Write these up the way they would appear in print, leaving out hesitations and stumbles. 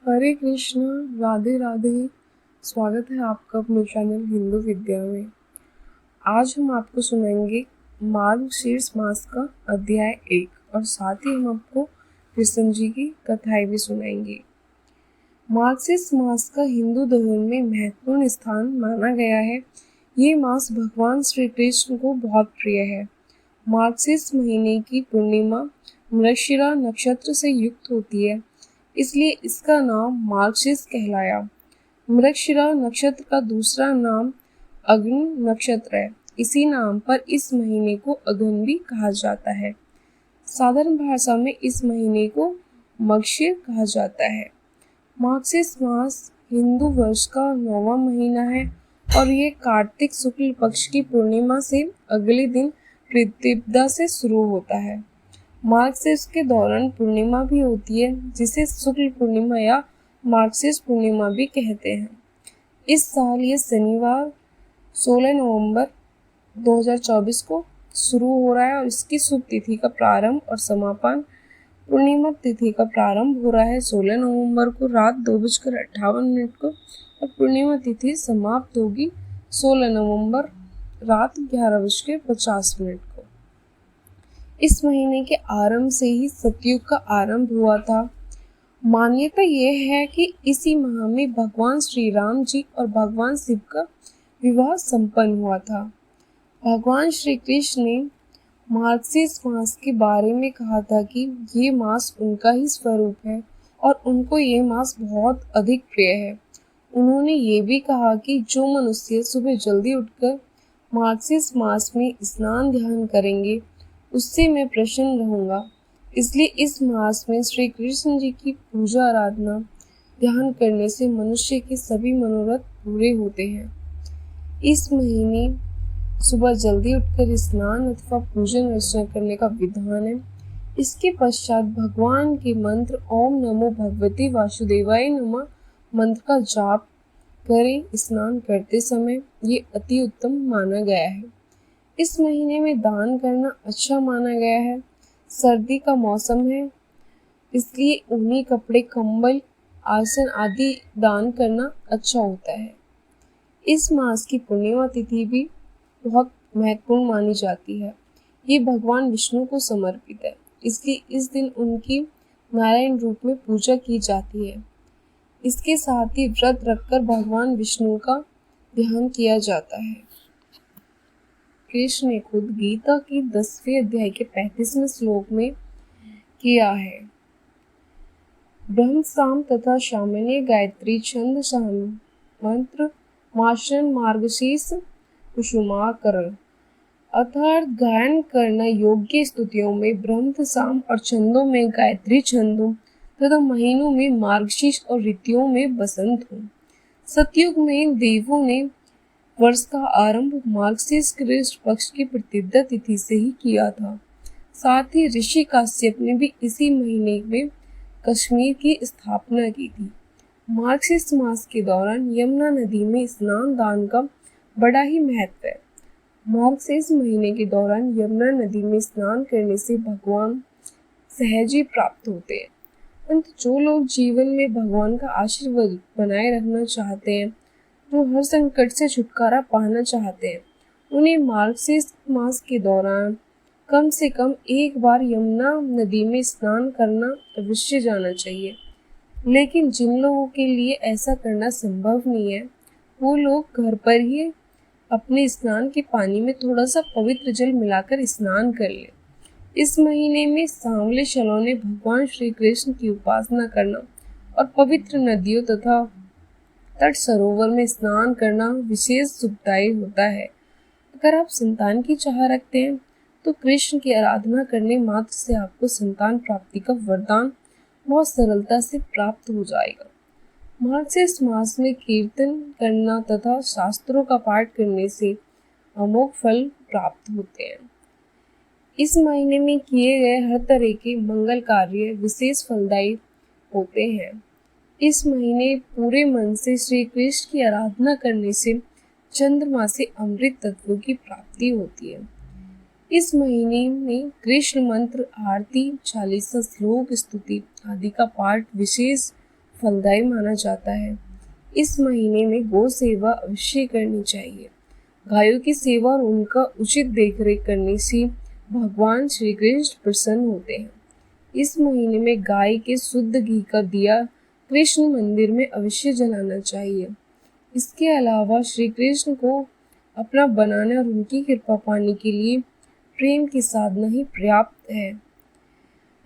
हरे कृष्ण। राधे राधे। स्वागत है आपका अपने चैनल हिंदू विद्या में। आज हम आपको सुनाएंगे मार्गशीर्ष मास का अध्याय 1 और साथ ही हम आपको कृष्ण जी की कथाएं भी सुनाएंगे। मार्गशीर्ष मास का हिंदू धर्म में महत्वपूर्ण स्थान माना गया है। ये मास भगवान श्री कृष्ण को बहुत प्रिय है। मार्गशीर्ष महीने की पूर्णिमा मृगशिरा नक्षत्र से युक्त होती है, इसलिए इसका नाम मार्गशीर्ष कहलाया। मृगशिरा नक्षत्र का दूसरा नाम अग्नि नक्षत्र है। इसी नाम पर इस महीने को अगन भी कहा जाता है। साधारण भाषा में इस महीने को मगशिर कहा जाता है। मार्गशीर्ष मास हिंदू वर्ष का 9वां महीना है और ये कार्तिक शुक्ल पक्ष की पूर्णिमा से अगले दिन प्रतिपदा से शुरू होता है। मार्गशीर्ष के दौरान पूर्णिमा भी होती है, जिसे शुक्ल पूर्णिमा या मार्गशीर्ष पूर्णिमा भी कहते हैं। इस साल ये शनिवार 16 नवंबर 2024 को शुरू हो रहा है और इसकी शुभ तिथि का प्रारंभ और समापन पूर्णिमा तिथि का प्रारंभ हो रहा है 16 नवंबर को रात 2:58 को और पूर्णिमा तिथि समाप्त होगी 16 नवंबर रात 11:50 को। इस महीने के आरंभ से ही सतयुग का आरंभ हुआ था। मान्यता यह है कि इसी माह में भगवान श्री राम जी और भगवान शिव का विवाह संपन्न हुआ था। भगवान श्री कृष्ण ने मार्गशीर्ष मास के बारे में कहा था कि ये मास उनका ही स्वरूप है और उनको ये मास बहुत अधिक प्रिय है। उन्होंने ये भी कहा कि जो मनुष्य सुबह जल्दी उठकर मार्गशीर्ष मास में स्नान ध्यान करेंगे उससे मैं प्रसन्न रहूंगा। इसलिए इस मास में श्री कृष्ण जी की पूजा आराधना ध्यान करने से मनुष्य के सभी मनोरथ पूरे होते हैं। इस महीने सुबह जल्दी उठकर स्नान अथवा पूजन अर्चना करने का विधान है। इसके पश्चात भगवान के मंत्र ओम नमो भगवते वासुदेवाय नमः मंत्र का जाप करें। स्नान करते समय ये अति उत्तम माना गया है। इस महीने में दान करना अच्छा माना गया है। सर्दी का मौसम है, इसलिए ऊनी कपड़े, कंबल, आसन आदि दान करना अच्छा होता है। इस मास की पूर्णिमा तिथि भी बहुत महत्वपूर्ण मानी जाती है। ये भगवान विष्णु को समर्पित है, इसलिए इस दिन उनकी नारायण रूप में पूजा की जाती है। इसके साथ ही व्रत रखकर भगवान विष्णु का ध्यान किया जाता है। कृष्ण ने खुद गीता की 10वें अध्याय के 35वें श्लोक में किया है। ब्रह्म साम तथा सामान्य गायत्री छंद साम मंत्र माशन मार्गशीर्ष कुसुमाकरण अर्थात गायन करना योग्य स्तुतियों में ब्रह्म साम और छंदों में गायत्री छंदों तथा महीनों में मार्गशीर्ष और ऋतुओं में बसंत हो। सतयुग में देवों ने वर्ष का आरंभ मार्गशीर्ष कृष्ण पक्ष की प्रतिपदा तिथि से ही किया था। साथ ही ऋषि काश्यप ने भी इसी महीने में कश्मीर की स्थापना की थी। मार्गशीर्ष मास के दौरान यमुना नदी में स्नान दान का बड़ा ही महत्व है। मार्गशीर्ष महीने के दौरान यमुना नदी में स्नान करने से भगवान सहज ही प्राप्त होते हैं। परंतु जो लोग जीवन में भगवान का आशीर्वाद बनाए रखना चाहते हैं, जो हर संकट से छुटकारा पाना चाहते हैं, उन्हें मार्गशीर्ष मास के दौरान कम से कम एक बार यमुना नदी में स्नान करना अवश्य जाना चाहिए। लेकिन जिन लोगों के लिए ऐसा करना संभव नहीं है, वो लोग घर पर ही अपने स्नान के पानी में थोड़ा सा पवित्र जल मिलाकर स्नान कर ले। इस महीने में सांवले शलों ने भगवान श्री कृष्ण की उपासना करना और पवित्र नदियों तथा तट सरोवर में स्नान करना विशेष सुखदायी होता है। अगर आप संतान की चाह रखते हैं तो कृष्ण की आराधना करने मात्र से आपको संतान प्राप्ति का वरदान बहुत सरलता से प्राप्त हो जाएगा। मार्गशीर्ष मास में कीर्तन करना तथा शास्त्रों का पाठ करने से अमोघ फल प्राप्त होते हैं। इस महीने में किए गए हर तरह के मंगल कार्य विशेष फलदायी होते हैं। इस महीने पूरे मन से श्री कृष्ण की आराधना करने से चंद्रमा से अमृत तत्वों की प्राप्ति होती है। इस महीने में कृष्ण मंत्र, आरती, 40 श्लोक, स्तुति आदि का पाठ विशेष फलदायी माना जाता है। इस महीने में गौ सेवा अवश्य करनी चाहिए। गायों की सेवा और उनका उचित देखरेख करने से भगवान श्री कृष्ण प्रसन्न होते हैं। इस महीने में गाय के शुद्ध घी का दिया कृष्ण मंदिर में अवश्य जलाना चाहिए। इसके अलावा श्री कृष्ण को अपना बनाने और उनकी कृपा पाने के लिए प्रेम की साधना ही पर्याप्त है।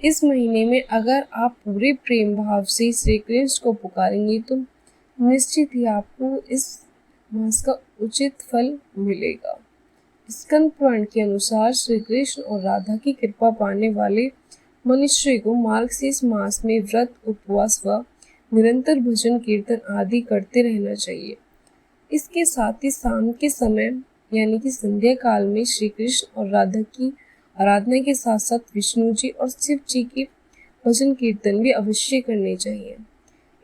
इस महीने में अगर आप पूरे प्रेम भाव से श्री कृष्ण को पुकारेंगे तो निश्चित ही आपको इस मास का उचित फल मिलेगा। स्कंद पुराण के अनुसार श्री कृष्ण और राधा की कृपा पाने वाले मनुष्य को मार्गशीर्ष मास में व्रत, उपवास व निरंतर भजन कीर्तन आदि करते रहना चाहिए। इसके साथ ही शाम के समय यानी कि संध्या काल में श्री कृष्ण और राधा की आराधना के साथ साथ विष्णु जी और शिव जी के भजन कीर्तन भी अवश्य करने चाहिए।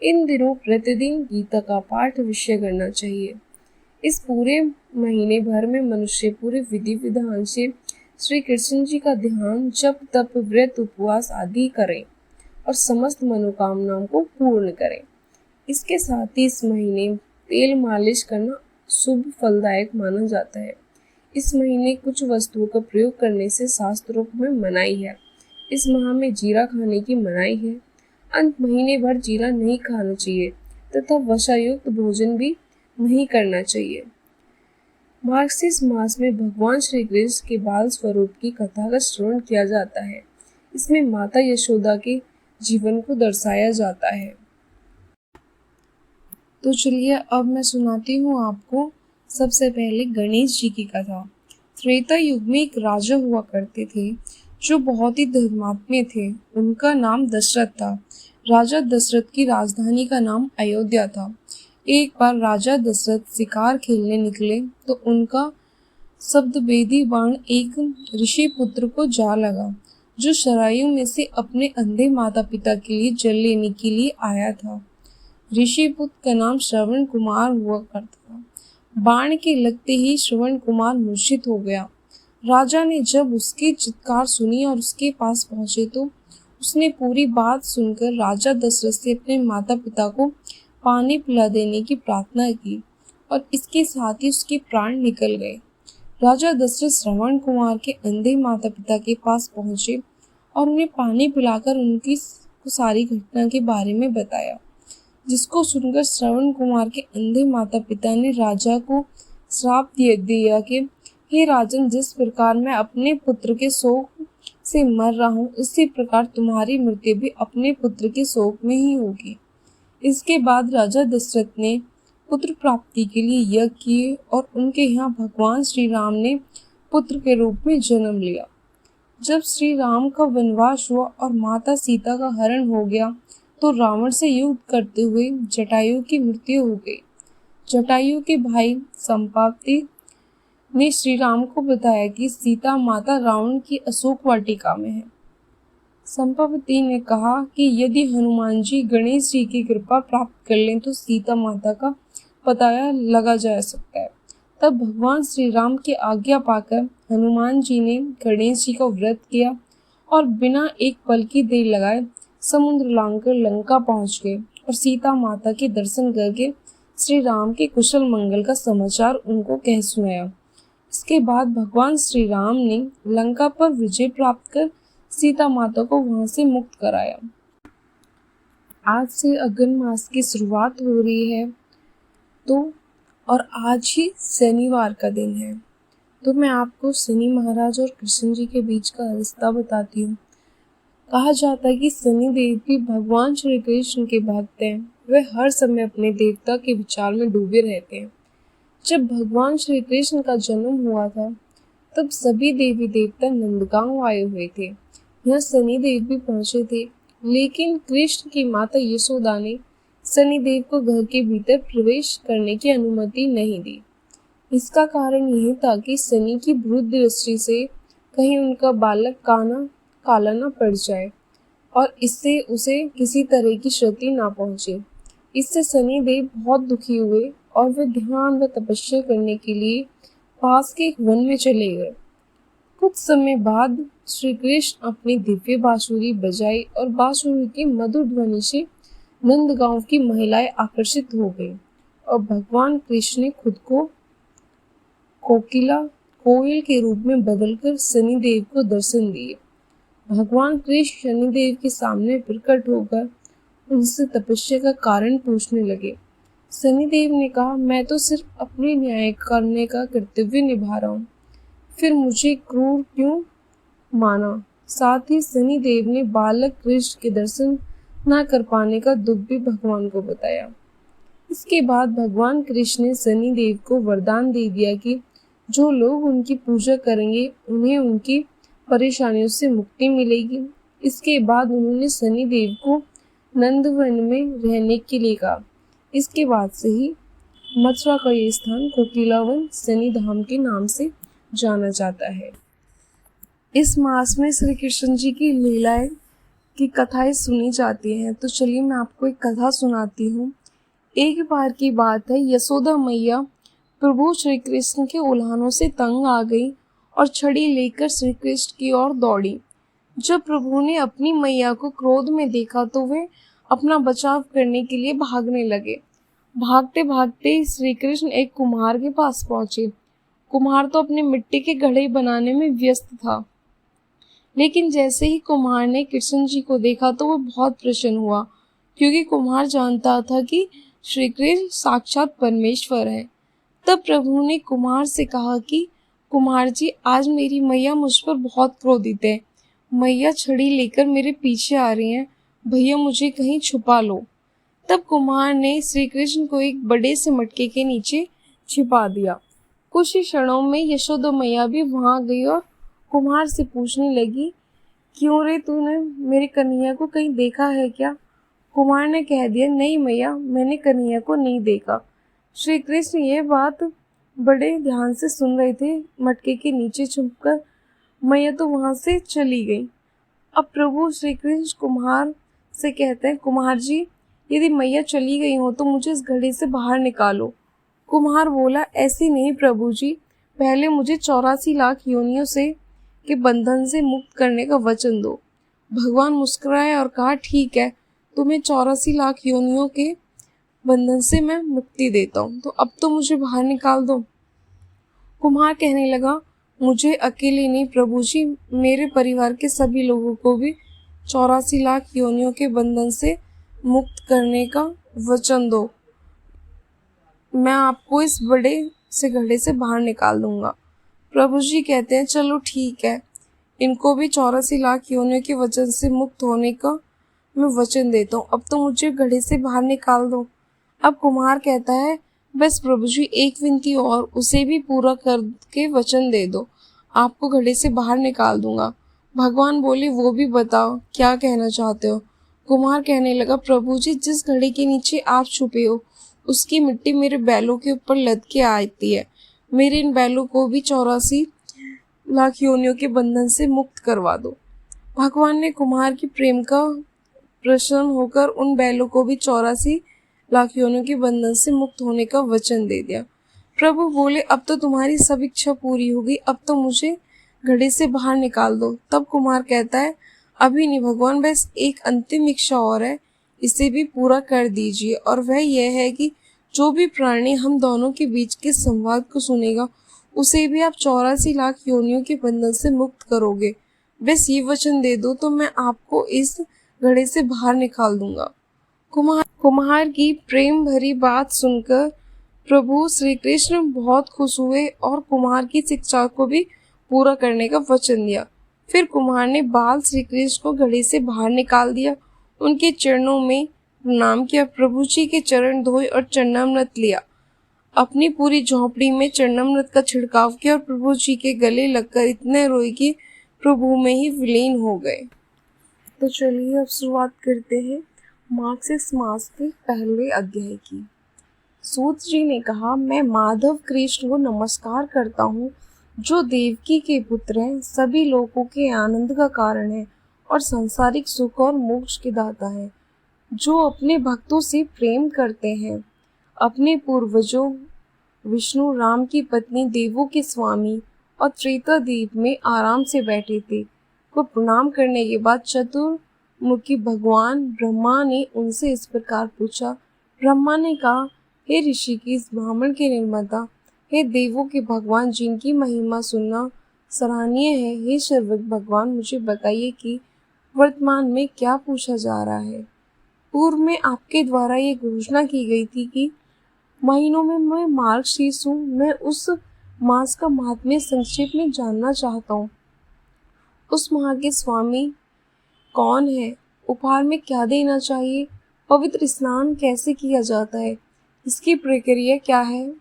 इन दिनों प्रतिदिन गीता का पाठ अवश्य करना चाहिए। इस पूरे महीने भर में मनुष्य पूरे विधि विधान से श्री कृष्ण जी का ध्यान, जप, तप, व्रत, उपवास आदि करें और समस्त मनोकामनाओं को पूर्ण करें। इसके साथ ही इस महीने तेल मालिश करना शुभ फलदायक माना जाता है। इस महीने कुछ वस्तुओं का प्रयोग करने से शास्त्रों में मनाही है। इस माह में जीरा खाने की मनाही है। अंत महीने भर जीरा नहीं खाना चाहिए तथा वसायुक्त भोजन भी नहीं करना चाहिए। मार्गशीर्ष मास में भगवान श्री कृष्ण के बाल स्वरूप की कथा का श्रवण किया जाता है। इसमें माता यशोदा के जीवन को दर्शाया जाता है। तो चलिए अब मैं सुनाती हूँ आपको सबसे पहले गणेश जी की कथा। त्रेता युग में एक राजा हुआ करते थे जो बहुत ही धर्मात्मा थे। उनका नाम दशरथ था। राजा दशरथ की राजधानी का नाम अयोध्या था। एक बार राजा दशरथ शिकार खेलने निकले तो उनका शब्दभेदी बाण एक ऋषि पुत्र को जा लगा जो सरायों में से अपने अंधे माता पिता के लिए जल लेने के लिए आया था। ऋषि पुत्र का नाम श्रवण कुमार हुआ करता था। बाण के लगते ही श्रवण कुमार मूर्छित हो गया। राजा ने जब उसकी चित्कार सुनी और उसके पास पहुंचे तो उसने पूरी बात सुनकर राजा दशरथ से अपने माता पिता को पानी पिला देने की प्रार्थना की और इसके साथ ही उसके प्राण निकल गए। राजा दशरथ श्रवण कुमार के अंधे माता पिता के पास पहुंचे और उन्हें पानी पिलाकर उनकी सारी घटना के बारे में बताया, जिसको सुनकर श्रवण कुमार के अंधे माता पिता ने राजा को श्राप दिया कि हे राजन, जिस प्रकार मैं अपने पुत्र के शोक से मर रहा हूँ, इसी प्रकार तुम्हारी मृत्यु भी अपने पुत्र के शोक में ही होगी। इसके बाद राजा दशरथ ने पुत्र प्राप्ति के लिए यज्ञ किए और उनके यहाँ भगवान श्री राम ने पुत्र के रूप में जन्म लिया। जब श्री राम का वनवास हुआ और माता सीता का हरण हो गया तो रावण से युद्ध करते हुए जटायु की मृत्यु हो गई। जटायु के भाई संपाति ने श्री राम को बताया कि सीता माता रावण की अशोक वाटिका में है। संपाति ने कहा कि यदि हनुमान जी गणेश जी की कृपा प्राप्त कर लें तो सीता माता का पता लगा जा सकता है। तब भगवान श्री राम की आज्ञा पाकर हनुमान जी ने गणेश जी का व्रत किया और बिना एक पल की देर लगाए समुद्र लांघकर लंका पहुंच गए और सीता माता के दर्शन करके श्री राम के कुशल मंगल का समाचार उनको कह सुनाया। इसके बाद भगवान श्री राम ने लंका पर विजय प्राप्त कर सीता माता को वहां से मुक्त कराया। आज से अगन मास की शुरुआत हो रही है और आज ही शनिवार का दिन है। तो मैं आपको शनि महाराज और कृष्ण जी के बीच का रिश्ता बताती हूँ। कहा जाता है कि शनि देव भी भगवान श्री कृष्ण के भक्त हैं। वे हर समय अपने देवता के विचार में डूबे रहते हैं। जब भगवान श्री कृष्ण का जन्म हुआ था तब सभी देवी देवता नंदगांव आए हुए थे। यहाँ शनि देव भी पहुंचे थे, लेकिन कृष्ण की माता यशोदा ने शनि देव को घर के भीतर प्रवेश करने की अनुमति नहीं दी। इसका कारण यही था कि शनि की भूत दृष्टि से कहीं उनका बालक काला न पड़ जाए और इससे उसे किसी तरह की क्षति ना पहुंचे। इससे शनि देव बहुत दुखी हुए और वे ध्यान व तपस्या करने के लिए पास के एक वन में चले गए। कुछ समय बाद श्री कृष्ण अपनी दिव्य बांसुरी बजाई और बांसुरी की मधुर ध्वनि से नंदगांव की महिलाएं आकर्षित हो गईं और भगवान कृष्ण ने खुद को कोयल के रूप में बदलकर शनिदेव को दर्शन दिए। भगवान कृष्ण शनिदेव के सामने प्रकट होकर उनसे तपस्या का कारण पूछने लगे। शनिदेव ने कहा, मैं तो सिर्फ अपने न्याय करने का कर्तव्य निभा रहा हूँ, फिर मुझे क्रूर क्यों माना। साथ ही शनिदेव ने बालक कृष्ण के दर्शन न कर पाने का दुख भी भगवान को बताया। इसके बाद भगवान कृष्ण ने शनिदेव को वरदान दे दिया कि जो लोग उनकी पूजा करेंगे उन्हें उनकी परेशानियों से मुक्ति मिलेगी। इसके बाद उन्होंने शनिदेव को नंदवन में रहने के लिए कहा। इसके बाद से ही मथुरा का ये स्थान कोकिलावन शनि धाम के नाम से जाना जाता है। इस मास में श्री कृष्ण जी की लीलाएं की कथाएं सुनी जाती हैं। तो चलिए मैं आपको एक कथा सुनाती हूँ। एक बार की बात है, यशोदा मैया प्रभु श्री कृष्ण के उल्हानों से तंग आ गई और छड़ी लेकर श्री कृष्ण की ओर दौड़ी। जब प्रभु ने अपनी मैया को क्रोध में देखा तो वे अपना बचाव करने के लिए भागने लगे। भागते भागते श्री कृष्ण एक कुम्हार के पास पहुंचे। कुम्हार तो अपने मिट्टी के घड़े बनाने में व्यस्त था, लेकिन जैसे ही कुम्हार ने कृष्ण जी को देखा तो वह बहुत प्रसन्न हुआ, क्योंकि कुम्हार जानता था कि श्री कृष्ण साक्षात परमेश्वर है। तब प्रभु ने कुम्हार से कहा कि कुम्हार जी, आज मेरी मैया मुझ पर बहुत क्रोधित है। मैया छड़ी लेकर मेरे पीछे आ रही हैं, भैया मुझे कहीं छुपा लो। तब कुम्हार ने श्री कृष्ण को एक बड़े से मटके के नीचे छिपा दिया। कुछ ही क्षणों में यशोदा मैया भी वहां गई और कुम्हार से पूछने लगी, क्यों रे, तूने मेरे कन्हैया को कहीं देखा है क्या? कुम्हार ने कह दिया, नहीं मैया, मैंने कन्हैया को नहीं देखा। श्री कृष्ण ये बात बड़े ध्यान से सुन रहे थे। मटके के नीचे छुपकर मैया तो वहां से चली गई। अब प्रभु श्री कृष्ण कुम्हार से कहते हैं, कुम्हार जी, यदि मैया चली गई हो तो मुझे इस घड़े से बाहर निकालो। कुम्हार बोला, ऐसी नहीं प्रभु जी, पहले मुझे 84 लाख योनियों से के बंधन से मुक्त करने का वचन दो। भगवान मुस्कुराए और कहा, ठीक है, तुम्हें 84 लाख योनियों के बंधन से मैं मुक्ति देता हूँ, तो अब तो मुझे बाहर निकाल दो। कुम्हार कहने लगा, मुझे अकेले नहीं प्रभु जी, मेरे परिवार के सभी लोगों को भी 84 लाख योनियों के बंधन से मुक्त करने का वचन दो। मैं आपको इस बड़े से घड़े से बाहर निकाल दूंगा। प्रभु जी कहते हैं, चलो ठीक है, इनको भी 84 लाख योनियों के वचन से मुक्त होने का मैं वचन देता हूँ, अब तो मुझे घड़े से बाहर निकाल दो। अब कुम्हार कहता है, बस प्रभु जी, एक विनती और, उसे भी पूरा करके वचन दे दो, आपको घड़े से बाहर निकाल दूंगा। भगवान बोले, वो भी बताओ क्या कहना चाहते हो। कुम्हार कहने लगा, प्रभु जी, जिस घड़े के नीचे आप छुपे हो उसकी मिट्टी मेरे बैलों के ऊपर लद के आती है। मेरे इन बैलों को भी 84 लाख योनियों के बंधन से मुक्त करवा दो। भगवान ने कुम्हार की प्रेम का प्रसन्न होकर उन बैलों को भी 84 लाख योनियों के बंधन से मुक्त होने का वचन दे दिया। प्रभु बोले, अब तो तुम्हारी सब इच्छा पूरी हो गई, अब तो मुझे घड़े से बाहर निकाल दो। तब कुम्हार कहता है, अभी नहीं भगवान, बस एक अंतिम इच्छा और है, इसे भी पूरा कर दीजिए, और वह यह है कि जो भी प्राणी हम दोनों के बीच के संवाद को सुनेगा उसे भी आप 84 लाख योनियों के बंधन से मुक्त करोगे। बस ये वचन दे दो तो मैं आपको इस घड़े से बाहर निकाल दूंगा। कुम्हार की प्रेम भरी बात सुनकर प्रभु श्री कृष्ण बहुत खुश हुए और कुम्हार की शिक्षा को भी पूरा करने का वचन दिया। फिर कुम्हार ने बाल श्री कृष्ण को घड़े से बाहर निकाल दिया, उनके चरणों में प्रणाम किया, प्रभु जी के चरण धोए और चरणामृत लिया। अपनी पूरी झोंपड़ी में चरणामृत का छिड़काव किया और प्रभु जी के गले लगकर इतने रोए कि प्रभु में ही विलीन हो गए। तो चलिए अब शुरुआत करते हैं मार्क्सिस्ट मास के पहले अध्याय की। सूत जी ने कहा, मैं माधव कृष्ण को नमस्कार करता हूँ, जो देवकी के पुत्र हैं, सभी लोगों के आनंद का कारण है और सांसारिक सुख और मोक्ष के दाता है, जो अपने भक्तों से प्रेम करते हैं। अपने पूर्वजों विष्णु राम की पत्नी देवों के स्वामी और त्रेता द्वीप में आराम से बैठे थे, को प्रणाम करने के बाद चतुर मुखी भगवान ब्रह्मा ने उनसे इस प्रकार पूछा। ब्रह्मा ने कहा, हे ऋषि इस ब्राह्मण के निर्माता, हे देवों के भगवान जिनकी महिमा सुनना सराहनीय है, हे सर्वज्ञ भगवान मुझे बताइए कि वर्तमान में क्या पूछा जा रहा है। पूर्व में आपके द्वारा ये घोषणा की गई थी कि महीनों में मैं मार्गशीर्ष हूँ। मैं उस मास का महात्म्य संक्षेप में जानना चाहता हूँ। उस माह के स्वामी कौन है? उपहार में क्या देना चाहिए? पवित्र स्नान कैसे किया जाता है? इसकी प्रक्रिया क्या है?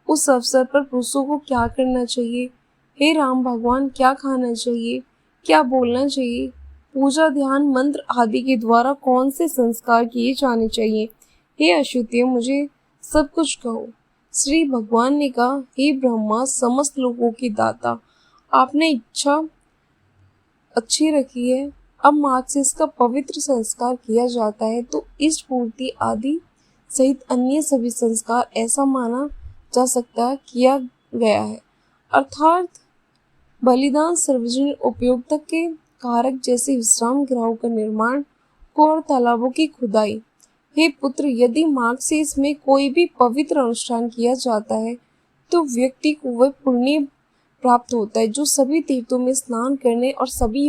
उस अवसर पर पुरुषों को क्या करना चाहिए? हे राम भगवान, क्या खाना चाहिए? क्या बोलना चाहिए? पूजा, ध्यान, मंत्र आदि के द्वारा कौन से संस्कार किए जाने चाहिए? हे अश्वत्थामा, मुझे सब कुछ कहो। श्री भगवान ने कहा, हे ब्रह्मा, समस्त लोगों की दाता, आपने इच्छा अच्छी रखी है। अब मार्गशीर्ष का पवित्र संस्कार किया जाता है तो इष्ट पूर्ति आदि सहित अन्य सभी संस्कार ऐसा माना जा सकता है किया गया है, अर्थात बलिदान, सार्वजनिक उपयोगिता के कारक जैसे विश्राम गृहों का निर्माण, कुआं और तालाबों की खुदाई। हे पुत्र, यदि मार्गशीर्ष में कोई भी पवित्र अनुष्ठान किया जाता है तो व्यक्ति को वह पुण्य प्राप्त होता है जो सभी तीर्थों में स्नान करने और सभी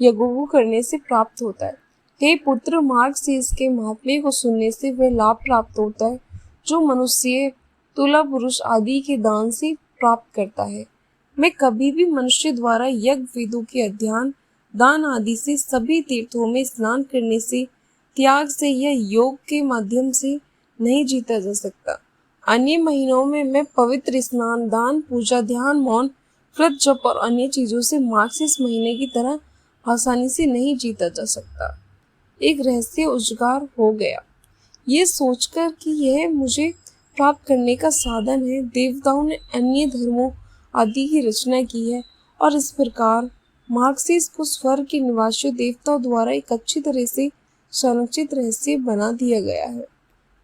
यज्ञों को करने से प्राप्त होता है। हे पुत्र, मार्गशीर्ष के महात्म्य को सुनने से वह लाभ प्राप्त होता है जो मनुष्य, तुला, पुरुष आदि के दान से प्राप्त करता है। मैं कभी भी मनुष्य द्वारा यज्ञ विधियों के अध्ययन, दान आदि से, सभी तीर्थों में स्नान करने से, त्याग से या योग के माध्यम से नहीं जीता जा सकता। अन्य महीनों में मैं पवित्र स्नान, दान, पूजा, ध्यान, मौन, व्रत, जप और अन्य चीजों से मार्गशीर्ष महीने की तरह आसानी से नहीं जीता जा सकता। एक रहस्य उजागर हो गया। ये सोचकर कि यह मुझे प्राप्त करने का साधन है, देवताओं ने अन्य धर्मों आदि की रचना की है और इस प्रकार मार्गशीर्ष को स्वर्ग के निवासियों देवताओं द्वारा एक अच्छी तरह से संरक्षित रहस्य बना दिया गया है।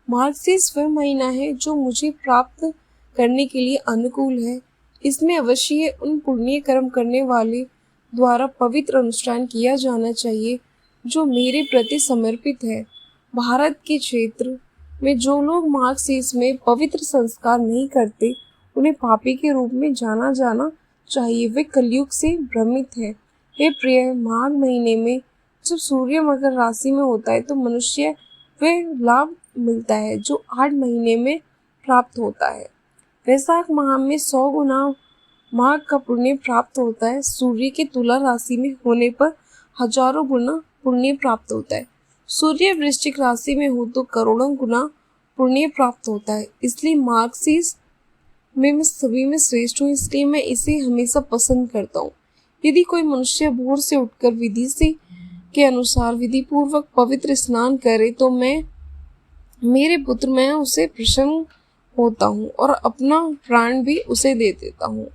मार्गशीर्ष वह महीना है जो मुझे प्राप्त करने के लिए अनुकूल है। इसमें अवश्य उन पुण्य कर्म करने वाले द्वारा पवित्र अनुष्ठान किया जाना चाहिए जो मेरे प्रति समर्पित है। भारत के क्षेत्र में जो लोग मार्गशीर्ष में पवित्र संस्कार नहीं करते उन्हें पापी के रूप में जाना चाहिए। वे कलयुग से भ्रमित है। हे प्रिय, माघ महीने में जब सूर्य मकर राशि में होता है तो मनुष्य वह लाभ मिलता है जो 8 महीने में प्राप्त होता है। वैशाख माह में 100 गुना माघ का पुण्य प्राप्त होता है। सूर्य के तुला राशि में होने पर हजारों गुना पुण्य प्राप्त होता है। सूर्य वृश्चिक राशि में हो तो करोड़ों गुना पुण्य प्राप्त होता है। इसलिए मार्गशीर्ष में मैं सभी में श्रेष्ठ हूँ, इसलिए मैं इसे हमेशा पसंद करता हूँ। यदि कोई मनुष्य भोर से उठकर विधि से के अनुसार विधि पूर्वक पवित्र स्नान करे तो मेरे पुत्र मैं उसे प्रसन्न होता हूँ और अपना प्राण भी उसे दे देता हूँ।